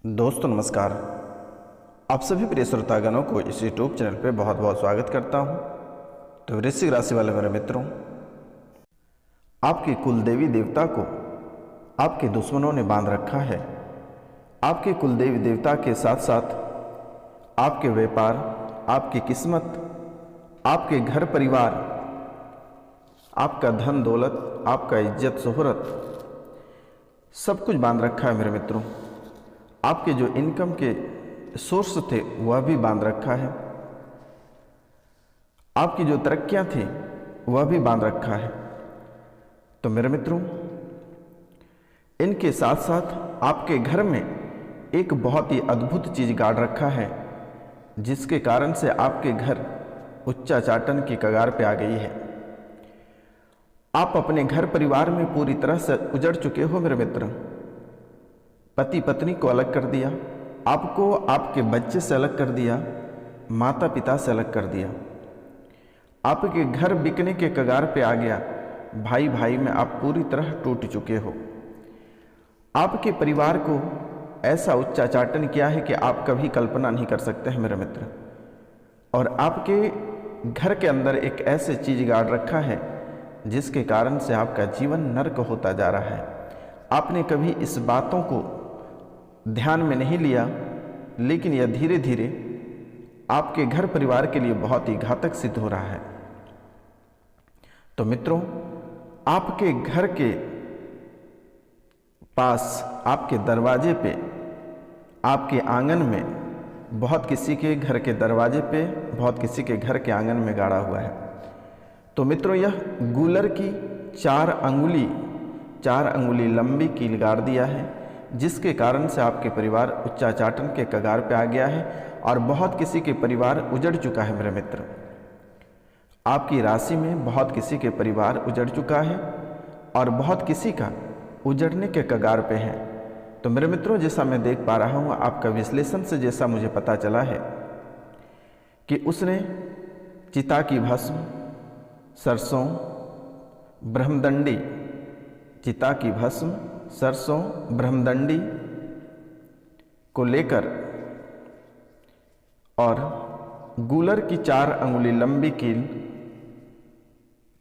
दोस्तों नमस्कार। आप सभी प्रिय श्रोतागणों को इस यूट्यूब चैनल पे बहुत बहुत स्वागत करता हूं। तो वृश्चिक राशि वाले मेरे मित्रों, आपके कुल देवी देवता को आपके दुश्मनों ने बांध रखा है। आपके कुल देवी देवता के साथ साथ आपके व्यापार, आपकी किस्मत, आपके घर परिवार, आपका धन दौलत, आपका इज्जत शोहरत, सब कुछ बांध रखा है मेरे मित्रों। आपके जो इनकम के सोर्स थे वह भी बांध रखा है। आपकी जो तरक्कियां थी वह भी बांध रखा है। तो मेरे मित्रों, इनके साथ साथ आपके घर में एक बहुत ही अद्भुत चीज गाड़ रखा है, जिसके कारण से आपके घर उच्चाचाटन की कगार पे आ गई है। आप अपने घर परिवार में पूरी तरह से उजड़ चुके हो मेरे मित्र। पति पत्नी को अलग कर दिया, आपको आपके बच्चे से अलग कर दिया, माता पिता से अलग कर दिया। आपके घर बिकने के कगार पे आ गया। भाई भाई में आप पूरी तरह टूट चुके हो। आपके परिवार को ऐसा उच्चाचाटन किया है कि आप कभी कल्पना नहीं कर सकते हैं मेरे मित्र। और आपके घर के अंदर एक ऐसे चीज गाड़ रखा है जिसके कारण से आपका जीवन नर्क होता जा रहा है। आपने कभी इस बातों को ध्यान में नहीं लिया, लेकिन यह धीरे धीरे आपके घर परिवार के लिए बहुत ही घातक सिद्ध हो रहा है। तो मित्रों, आपके घर के पास, आपके दरवाजे पे, आपके आंगन में, बहुत किसी के घर के दरवाजे पे, बहुत किसी के घर के आंगन में गाड़ा हुआ है। तो मित्रों, यह गूलर की 4 अंगुली लंबी कील गाड़ दिया है, जिसके कारण से आपके परिवार उच्चाचाटन के कगार पे आ गया है और बहुत किसी के परिवार उजड़ चुका है मेरे मित्र। आपकी राशि में बहुत किसी के परिवार उजड़ चुका है और बहुत किसी का उजड़ने के कगार पे है। तो मेरे मित्रों, जैसा मैं देख पा रहा हूँ, आपका विश्लेषण से जैसा मुझे पता चला है कि उसने चिता की भस्म, सरसों, ब्रह्मदंडी, चिता की भस्म, सरसों, ब्रह्मदंडी को लेकर और गूलर की 4 अंगुली लंबी कील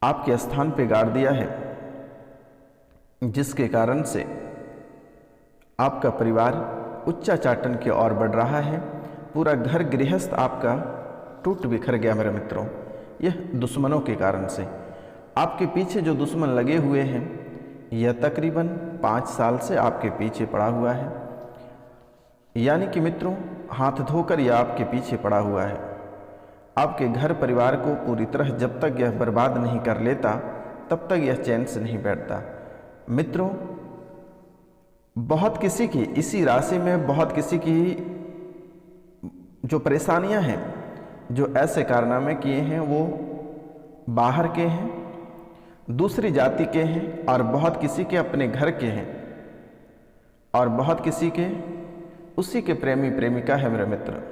आपके स्थान पे गाड़ दिया है, जिसके कारण से आपका परिवार उच्चाचाटन की ओर बढ़ रहा है। पूरा घर गृहस्थ आपका टूट बिखर गया मेरे मित्रों। यह दुश्मनों के कारण से। आपके पीछे जो दुश्मन लगे हुए हैं, यह तकरीबन 5 साल से आपके पीछे पड़ा हुआ है। यानी कि मित्रों, हाथ धोकर यह आपके पीछे पड़ा हुआ है। आपके घर परिवार को पूरी तरह जब तक यह बर्बाद नहीं कर लेता, तब तक यह चैन से नहीं बैठता। मित्रों, बहुत किसी की इसी राशि में, बहुत किसी की जो परेशानियां हैं, जो ऐसे कारनामे किए हैं, वो बाहर के हैं, दूसरी जाति के हैं, और बहुत किसी के अपने घर के हैं, और बहुत किसी के उसी के प्रेमी प्रेमिका है मेरे मित्र,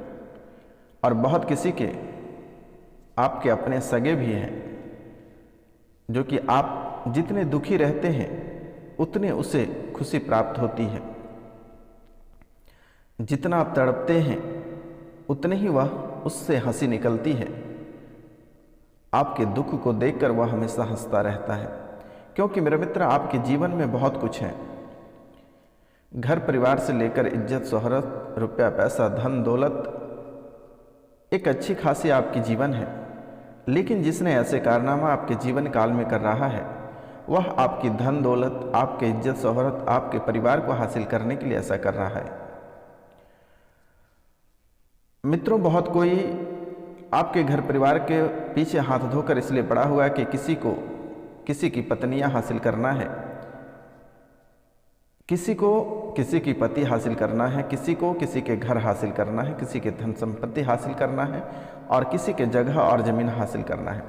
और बहुत किसी के आपके अपने सगे भी हैं, जो कि आप जितने दुखी रहते हैं उतने उसे खुशी प्राप्त होती है। जितना आप तड़पते हैं उतने ही वह उससे हंसी निकलती है। आपके दुख को देखकर वह हमेशा हंसता रहता है, क्योंकि मेरे मित्र, आपके जीवन में बहुत कुछ है। घर परिवार से लेकर इज्जत शोहरत, रुपया पैसा, धन दौलत, एक अच्छी खासी आपकी जीवन है। लेकिन जिसने ऐसे कारनामा आपके जीवन काल में कर रहा है, वह आपकी धन दौलत, आपके इज्जत शोहरत, आपके परिवार को हासिल करने के लिए ऐसा कर रहा है। मित्रों, बहुत कोई आपके घर परिवार के पीछे हाथ धोकर इसलिए पड़ा हुआ है कि किसी को किसी की पत्नियां हासिल करना है, किसी को किसी की पति हासिल करना है, किसी को किसी के घर हासिल करना है, किसी के धन संपत्ति हासिल करना है, और किसी के जगह और जमीन हासिल करना है।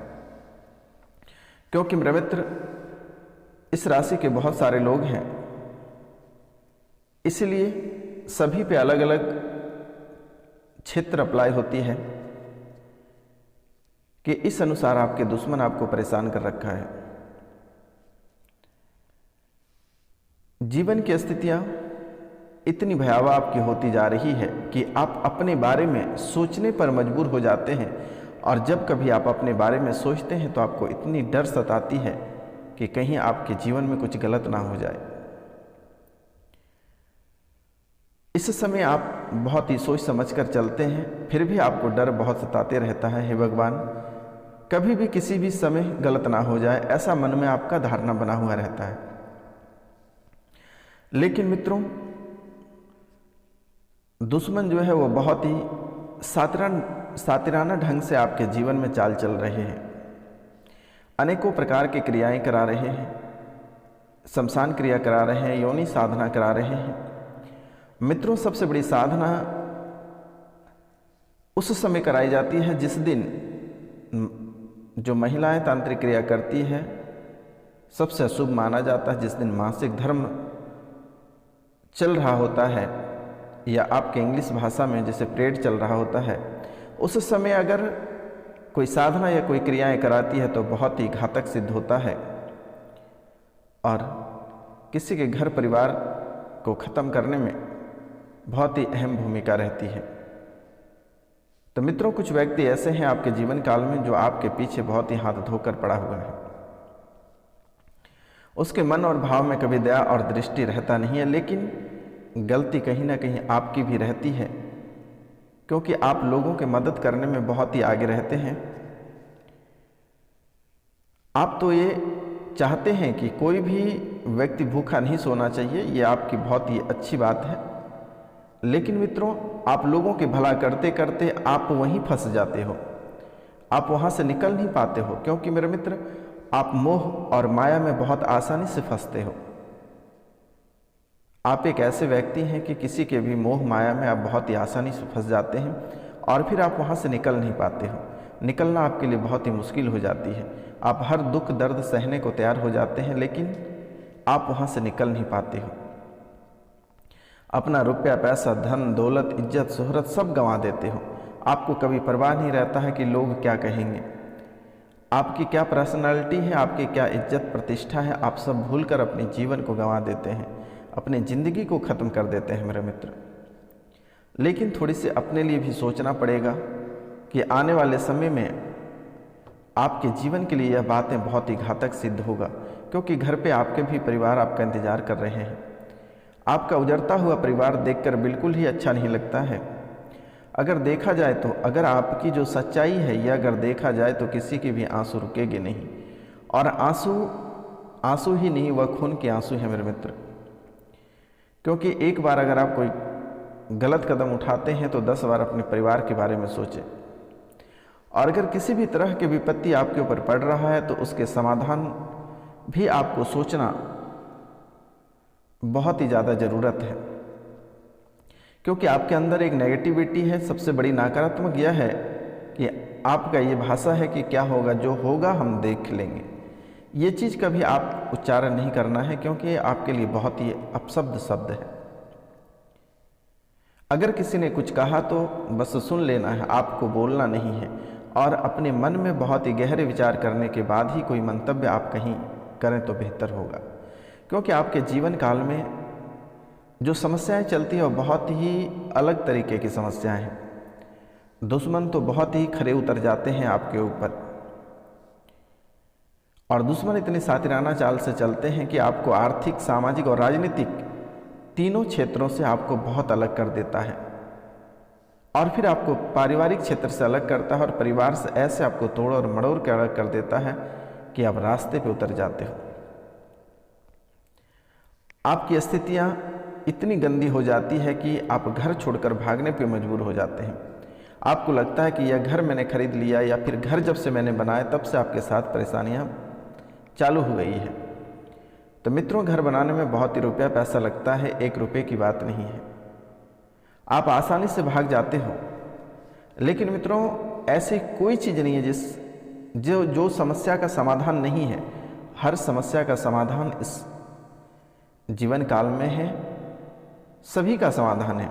क्योंकि मेरे मित्र, इस राशि के बहुत सारे लोग हैं, इसलिए सभी पे अलग अलग क्षेत्र अप्लाई होती है कि इस अनुसार आपके दुश्मन आपको परेशान कर रखा है। जीवन की स्थितियां इतनी भयावह आपकी होती जा रही है कि आप अपने बारे में सोचने पर मजबूर हो जाते हैं। और जब कभी आप अपने बारे में सोचते हैं तो आपको इतनी डर सताती है कि कहीं आपके जीवन में कुछ गलत ना हो जाए। इस समय आप बहुत ही सोच समझ कर चलते हैं, फिर भी आपको डर बहुत सताते रहता है। हे भगवान, कभी भी किसी भी समय गलत ना हो जाए, ऐसा मन में आपका धारणा बना हुआ रहता है। लेकिन मित्रों, दुश्मन जो है वो बहुत ही सातिराना ढंग से आपके जीवन में चाल चल रहे हैं। अनेकों प्रकार की क्रियाएं करा रहे हैं, शमशान क्रिया करा रहे हैं, योनि साधना करा रहे हैं। मित्रों, सबसे बड़ी साधना उस समय कराई जाती है जिस दिन जो महिलाएं तांत्रिक क्रिया करती है, सबसे अशुभ माना जाता है जिस दिन मासिक धर्म चल रहा होता है, या आपके इंग्लिश भाषा में जैसे पीरियड चल रहा होता है। उस समय अगर कोई साधना या कोई क्रियाएं कराती है तो बहुत ही घातक सिद्ध होता है और किसी के घर परिवार को ख़त्म करने में बहुत ही अहम भूमिका रहती है। तो मित्रों, कुछ व्यक्ति ऐसे हैं आपके जीवन काल में जो आपके पीछे बहुत ही हाथ धोकर पड़ा हुआ है। उसके मन और भाव में कभी दया और दृष्टि रहता नहीं है, लेकिन गलती कहीं ना कहीं आपकी भी रहती है, क्योंकि आप लोगों की मदद करने में बहुत ही आगे रहते हैं। आप तो ये चाहते हैं कि कोई भी व्यक्ति भूखा नहीं सोना चाहिए, ये आपकी बहुत ही अच्छी बात है। लेकिन मित्रों, आप लोगों की भला करते करते आप वहीं फंस जाते हो, आप वहाँ से निकल नहीं पाते हो, क्योंकि मेरे मित्र, आप मोह और माया में बहुत आसानी से फंसते हो। आप एक ऐसे व्यक्ति हैं कि किसी के भी मोह माया में आप बहुत ही आसानी से फंस जाते हैं और फिर आप वहाँ से निकल नहीं पाते हो। निकलना आपके लिए बहुत ही मुश्किल हो जाती है। आप हर दुख दर्द सहने को तैयार हो जाते हैं, लेकिन आप वहाँ से निकल नहीं पाते हो। अपना रुपया पैसा धन दौलत इज्जत शोहरत सब गंवा देते हो। आपको कभी परवाह नहीं रहता है कि लोग क्या कहेंगे, आपकी क्या पर्सनालिटी है, आपकी क्या इज्जत प्रतिष्ठा है। आप सब भूलकर अपने जीवन को गंवा देते हैं, अपनी ज़िंदगी को ख़त्म कर देते हैं मेरे मित्र। लेकिन थोड़ी सी अपने लिए भी सोचना पड़ेगा कि आने वाले समय में आपके जीवन के लिए यह बातें बहुत ही घातक सिद्ध होगा, क्योंकि घर पे आपके भी परिवार आपका इंतज़ार कर रहे हैं। आपका उजड़ता हुआ परिवार देखकर बिल्कुल ही अच्छा नहीं लगता है। अगर देखा जाए तो, अगर आपकी जो सच्चाई है यह अगर देखा जाए तो किसी के भी आंसू रुकेंगे नहीं, और आंसू ही नहीं, वह खून के आंसू है मेरे मित्र। क्योंकि एक बार अगर आप कोई गलत कदम उठाते हैं तो 10 बार अपने परिवार के बारे में सोचें। और अगर किसी भी तरह की विपत्ति आपके ऊपर पड़ रहा है तो उसके समाधान भी आपको सोचना बहुत ही ज़्यादा ज़रूरत है, क्योंकि आपके अंदर एक नेगेटिविटी है। सबसे बड़ी नकारात्मक यह है कि आपका ये भाषा है कि क्या होगा, जो होगा हम देख लेंगे। ये चीज़ कभी आप उच्चारण नहीं करना है, क्योंकि ये आपके लिए बहुत ही अपशब्द शब्द है। अगर किसी ने कुछ कहा तो बस सुन लेना है, आपको बोलना नहीं है, और अपने मन में बहुत ही गहरे विचार करने के बाद ही कोई मंतव्य आप कहीं करें तो बेहतर होगा। क्योंकि आपके जीवन काल में जो समस्याएं चलती हैं वो बहुत ही अलग तरीके की समस्याएं हैं। दुश्मन तो बहुत ही खरे उतर जाते हैं आपके ऊपर, और दुश्मन इतने सातिराना चाल से चलते हैं कि आपको आर्थिक, सामाजिक और राजनीतिक तीनों क्षेत्रों से आपको बहुत अलग कर देता है, और फिर आपको पारिवारिक क्षेत्र से अलग करता है, और परिवार से ऐसे आपको तोड़ और मड़ोड़ कर अलग कर देता है कि आप रास्ते पे उतर जाते हो। आपकी स्थितियाँ इतनी गंदी हो जाती है कि आप घर छोड़कर भागने पे मजबूर हो जाते हैं। आपको लगता है कि यह घर मैंने खरीद लिया, या फिर घर जब से मैंने बनाया तब से आपके साथ परेशानियाँ चालू हो गई है। तो मित्रों, घर बनाने में बहुत ही रुपया पैसा लगता है, 1 रुपये की बात नहीं है। आप आसानी से भाग जाते हो, लेकिन मित्रों ऐसी कोई चीज़ नहीं है जो समस्या का समाधान नहीं है। हर समस्या का समाधान इस जीवन काल में है, सभी का समाधान है।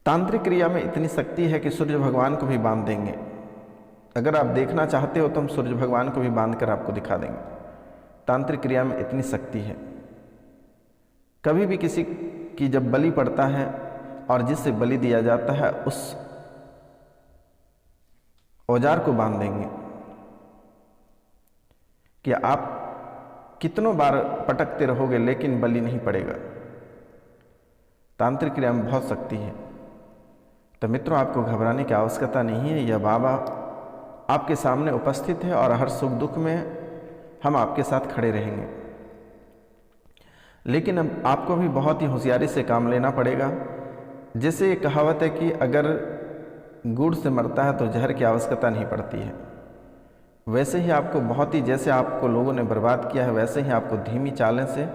तांत्रिक क्रिया में इतनी शक्ति है कि सूर्य भगवान को भी बांध देंगे। अगर आप देखना चाहते हो तो हम सूर्य भगवान को भी बांध कर आपको दिखा देंगे। तांत्रिक क्रिया में इतनी शक्ति है। कभी भी किसी की जब बलि पड़ता है और जिससे बलि दिया जाता है उस औजार को बांध देंगे कि आप कितनों बार पटकते रहोगे लेकिन बलि नहीं पड़ेगा। तांत्रिक क्रिया में बहुत शक्ति है। तो मित्रों, आपको घबराने की आवश्यकता नहीं है। यह बाबा आपके सामने उपस्थित है और हर सुख दुख में हम आपके साथ खड़े रहेंगे। लेकिन अब आपको भी बहुत ही होशियारी से काम लेना पड़ेगा। जैसे ये कहावत है कि अगर गुड़ से मरता है तो जहर की आवश्यकता नहीं पड़ती है, वैसे ही आपको बहुत ही, जैसे आपको लोगों ने बर्बाद किया है, वैसे ही आपको धीमी चालें से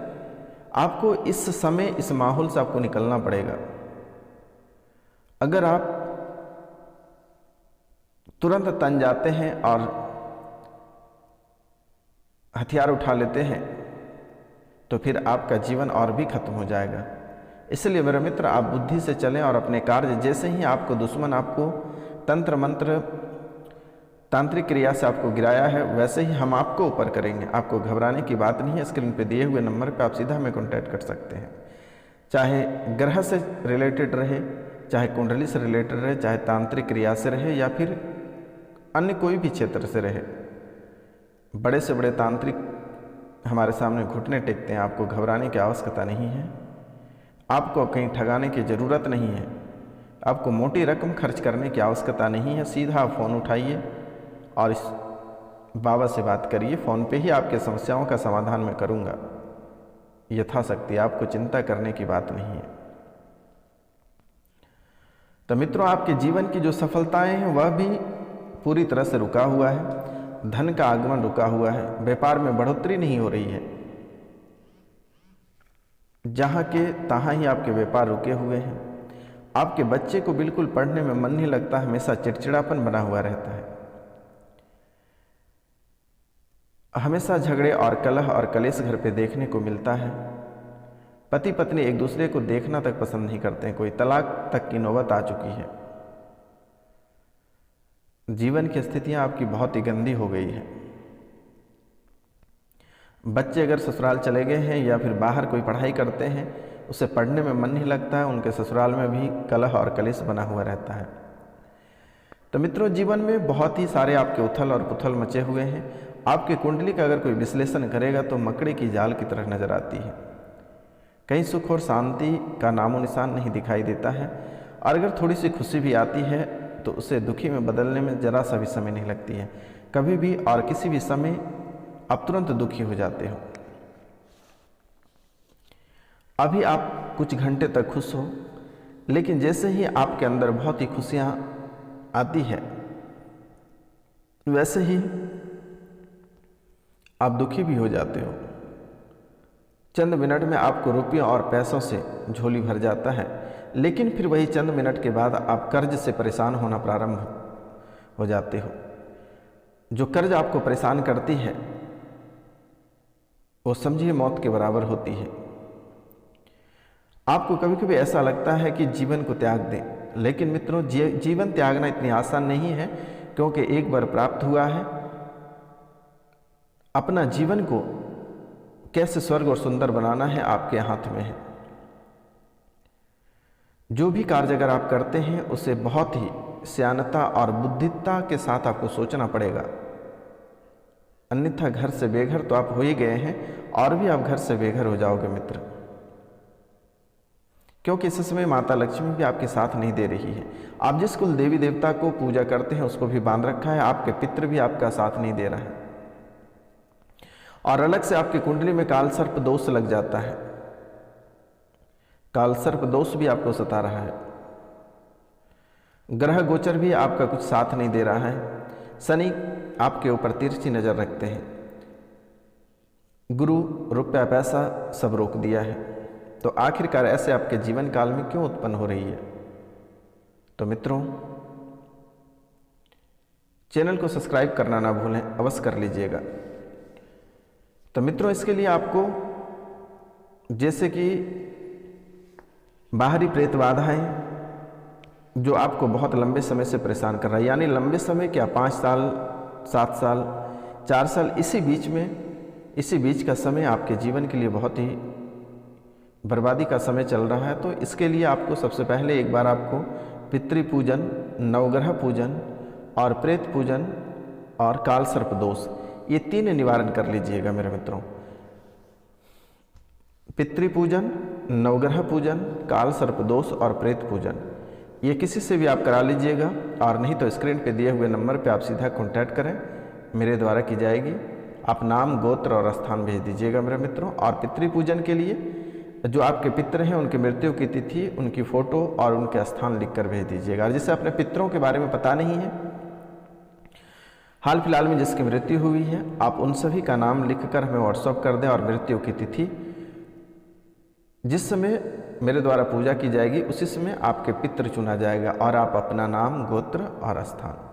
आपको इस समय इस माहौल से आपको निकलना पड़ेगा। अगर आप तुरंत तन जाते हैं और हथियार उठा लेते हैं तो फिर आपका जीवन और भी खत्म हो जाएगा। इसलिए मेरे मित्र, आप बुद्धि से चलें और अपने कार्य, जैसे ही आपको दुश्मन आपको तंत्र मंत्र तांत्रिक क्रिया से आपको गिराया है, वैसे ही हम आपको ऊपर करेंगे। आपको घबराने की बात नहीं है। स्क्रीन पे दिए हुए नंबर पे आप सीधा हमें कॉन्टैक्ट कर सकते हैं। चाहे ग्रह से रिलेटेड रहे, चाहे कुंडली से रिलेटेड रहे, चाहे तांत्रिक क्रिया से रहे या फिर अन्य कोई भी क्षेत्र से रहे। बड़े से बड़े तांत्रिक हमारे सामने घुटने टेकते हैं। आपको घबराने की आवश्यकता नहीं है। आपको कहीं ठगाने की ज़रूरत नहीं है। आपको मोटी रकम खर्च करने की आवश्यकता नहीं है। सीधा आप फ़ोन उठाइए और इस बाबा से बात करिए। फ़ोन पे ही आपके समस्याओं का समाधान मैं करूँगा यथाशक्ति। आपको चिंता करने की बात नहीं है। तो मित्रों, आपके जीवन की जो सफलताएं हैं वह भी पूरी तरह से रुका हुआ है। धन का आगमन रुका हुआ है। व्यापार में बढ़ोतरी नहीं हो रही है। जहाँ के तहाँ ही आपके व्यापार रुके हुए हैं। आपके बच्चे को बिल्कुल पढ़ने में मन नहीं लगता, हमेशा चिड़चिड़ापन बना हुआ रहता है। हमेशा झगड़े और कलह और कलेश घर पे देखने को मिलता है। पति पत्नी एक दूसरे को देखना तक पसंद नहीं करते हैं। कोई तलाक तक की नौबत आ चुकी है। जीवन की स्थितियां आपकी बहुत ही गंदी हो गई है। बच्चे अगर ससुराल चले गए हैं या फिर बाहर कोई पढ़ाई करते हैं, उसे पढ़ने में मन नहीं लगता है। उनके ससुराल में भी कलह और कलेश बना हुआ रहता है। तो मित्रों, जीवन में बहुत ही सारे आपके उथल और पुथल मचे हुए हैं। आपकी कुंडली का अगर कोई विश्लेषण करेगा तो मकड़े की जाल की तरह नजर आती है। कहीं सुख और शांति का नामो निशान नहीं दिखाई देता है। और अगर थोड़ी सी खुशी भी आती है तो उसे दुखी में बदलने में जरा सा भी समय नहीं लगती है। कभी भी और किसी भी समय आप तुरंत दुखी हो जाते हो। अभी आप कुछ घंटे तक खुश हो, लेकिन जैसे ही आपके अंदर बहुत ही खुशियां आती है, वैसे ही आप दुखी भी हो जाते हो। चंद मिनट में आपको रुपयों और पैसों से झोली भर जाता है, लेकिन फिर वही चंद मिनट के बाद आप कर्ज से परेशान होना प्रारंभ हो जाते हो। जो कर्ज आपको परेशान करती है वो समझिए मौत के बराबर होती है। आपको कभी कभी ऐसा लगता है कि जीवन को त्याग दें, लेकिन मित्रों, जीवन त्यागना इतनी आसान नहीं है, क्योंकि एक बार प्राप्त हुआ है। अपना जीवन को कैसे स्वर्ग और सुंदर बनाना है आपके हाथ में है। जो भी कार्य अगर आप करते हैं उसे बहुत ही सियानता और बुद्धिता के साथ आपको सोचना पड़ेगा, अन्यथा घर से बेघर तो आप हो ही गए हैं और भी आप घर से बेघर हो जाओगे मित्र। क्योंकि इस समय माता लक्ष्मी भी आपके साथ नहीं दे रही है। आप जिस कुल देवी देवता को पूजा करते हैं उसको भी बांध रखा है। आपके पितृ भी आपका साथ नहीं दे रहा है। और अलग से आपकी कुंडली में काल सर्प दोष लग जाता है। काल सर्प दोष भी आपको सता रहा है। ग्रह गोचर भी आपका कुछ साथ नहीं दे रहा है। शनि आपके ऊपर तिरछी नजर रखते हैं। गुरु रुपया पैसा सब रोक दिया है। तो आखिरकार ऐसे आपके जीवन काल में क्यों उत्पन्न हो रही है? तो मित्रों, चैनल को सब्सक्राइब करना ना भूलें, अवश्य कर लीजिएगा। तो मित्रों, इसके लिए आपको जैसे कि बाहरी प्रेत बाधाएं जो आपको बहुत लंबे समय से परेशान कर रहा है, यानी लंबे समय क्या 5 साल 7 साल 4 साल, इसी बीच का समय आपके जीवन के लिए बहुत ही बर्बादी का समय चल रहा है। तो इसके लिए आपको सबसे पहले एक बार आपको पितृपूजन, नवग्रह पूजन और प्रेत पूजन और काल सर्प दोष, ये 3 निवारण कर लीजिएगा मेरे मित्रों। पितृपूजन, नवग्रह पूजन, काल सर्प दोष और प्रेत पूजन, ये किसी से भी आप करा लीजिएगा, और नहीं तो स्क्रीन पे दिए हुए नंबर पे आप सीधा कॉन्टैक्ट करें, मेरे द्वारा की जाएगी। आप नाम, गोत्र और स्थान भेज दीजिएगा मेरे मित्रों। और पितृपूजन के लिए जो आपके पितृ हैं उनकी मृत्यु की तिथि, उनकी फ़ोटो और उनके स्थान लिखकर भेज दीजिएगा। और जिसे अपने पितरों के बारे में पता नहीं है, हाल फिलहाल में जिसकी मृत्यु हुई है, आप उन सभी का नाम लिखकर हमें व्हाट्सअप कर दें और मृत्यु की तिथि जिस समय मेरे द्वारा पूजा की जाएगी उसी समय आपके पितृ चुना जाएगा, और आप अपना नाम, गोत्र और स्थान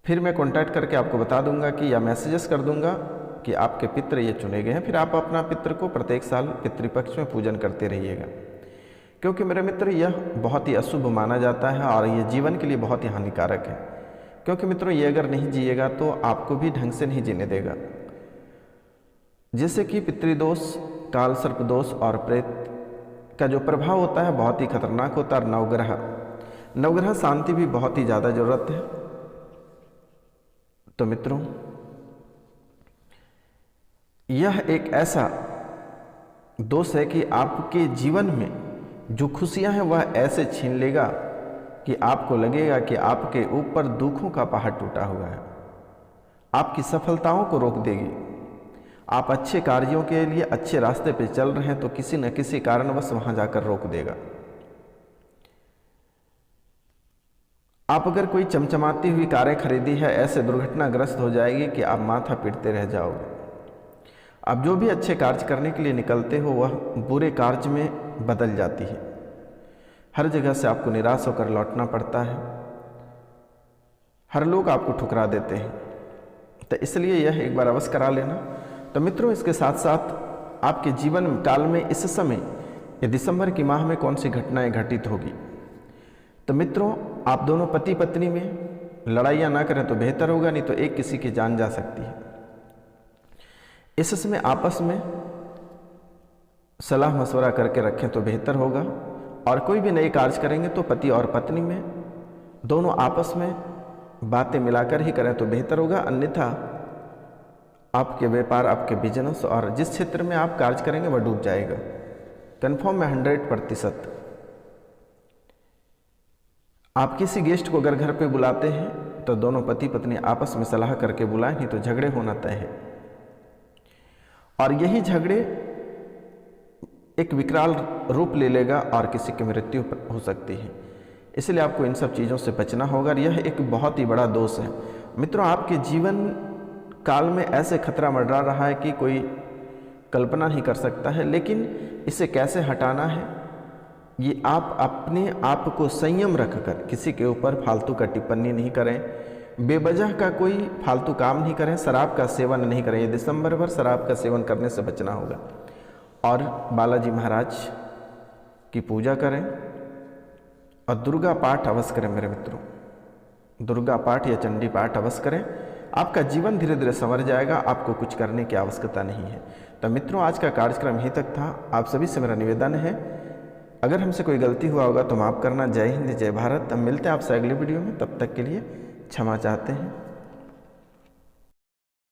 फिर मैं कांटेक्ट करके आपको बता दूंगा कि, या मैसेजेस कर दूंगा कि आपके पितृ ये चुने गए हैं। फिर आप अपना पितृ को प्रत्येक साल पितृपक्ष में पूजन करते रहिएगा, क्योंकि मेरे मित्र यह बहुत ही अशुभ माना जाता है और ये जीवन के लिए बहुत ही हानिकारक है। क्योंकि मित्रों ये अगर नहीं जिएगा तो आपको भी ढंग से नहीं जीने देगा। जैसे कि पितृदोष, काल सर्प दोष और प्रेत का जो प्रभाव होता है बहुत ही खतरनाक होता है। नवग्रह शांति भी बहुत ही ज़्यादा जरूरत है। तो मित्रों यह एक ऐसा दोष है कि आपके जीवन में जो खुशियां हैं वह ऐसे छीन लेगा कि आपको लगेगा कि आपके ऊपर दुखों का पहाड़ टूटा हुआ है। आपकी सफलताओं को रोक देगी। आप अच्छे कार्यों के लिए अच्छे रास्ते पे चल रहे हैं तो किसी न किसी कारणवश वहां जाकर रोक देगा। आप अगर कोई चमचमाती हुई कारें खरीदी है, ऐसे दुर्घटनाग्रस्त हो जाएगी कि आप माथा पीटते रह जाओगे। आप जो भी अच्छे कार्य करने के लिए निकलते हो वह बुरे कार्य में बदल जाती है। हर जगह से आपको निराश होकर लौटना पड़ता है। हर लोग आपको ठुकरा देते हैं। तो इसलिए यह एक बार अवश्य करा लेना। तो मित्रों इसके साथ साथ आपके जीवन काल में इस समय ये दिसंबर की माह में कौन सी घटनाएं घटित होगी। तो मित्रों आप दोनों पति पत्नी में लड़ाइयाँ ना करें तो बेहतर होगा, नहीं तो एक किसी की जान जा सकती है। इस समय आपस में सलाह मशवरा करके रखें तो बेहतर होगा। और कोई भी नए कार्य करेंगे तो पति और पत्नी में दोनों आपस में बातें मिलाकर ही करें तो बेहतर होगा। अन्यथा आपके व्यापार, आपके बिजनेस और जिस क्षेत्र में आप कार्य करेंगे वह डूब जाएगा। कन्फर्म है 100%। आप किसी गेस्ट को अगर घर पे बुलाते हैं तो दोनों पति पत्नी आपस में सलाह करके बुलाएं, नहीं तो झगड़े होना तय है। और यही झगड़े एक विकराल रूप ले लेगा और किसी की मृत्यु हो सकती है। इसलिए आपको इन सब चीज़ों से बचना होगा। यह एक बहुत ही बड़ा दोष है मित्रों। आपके जीवन काल में ऐसे खतरा मंडरा रहा है कि कोई कल्पना नहीं कर सकता है। लेकिन इसे कैसे हटाना है, ये आप अपने आप को संयम रखकर किसी के ऊपर फालतू का टिप्पणी नहीं करें, बेवजह का कोई फालतू काम नहीं करें, शराब का सेवन नहीं करें। ये दिसंबर भर शराब का सेवन करने से बचना होगा। और बालाजी महाराज की पूजा करें और दुर्गा पाठ अवश्य करें मेरे मित्रों। दुर्गा पाठ या चंडी पाठ अवश्य करें। आपका जीवन धीरे धीरे संवर जाएगा। आपको कुछ करने की आवश्यकता नहीं है। तो मित्रों आज का कार्यक्रम यहीं तक था। आप सभी से मेरा निवेदन है, अगर हमसे कोई गलती हुआ होगा तो माफ़ करना। जय हिंद, जय भारत। हम मिलते हैं आपसे अगली वीडियो में। तब तक के लिए क्षमा चाहते हैं।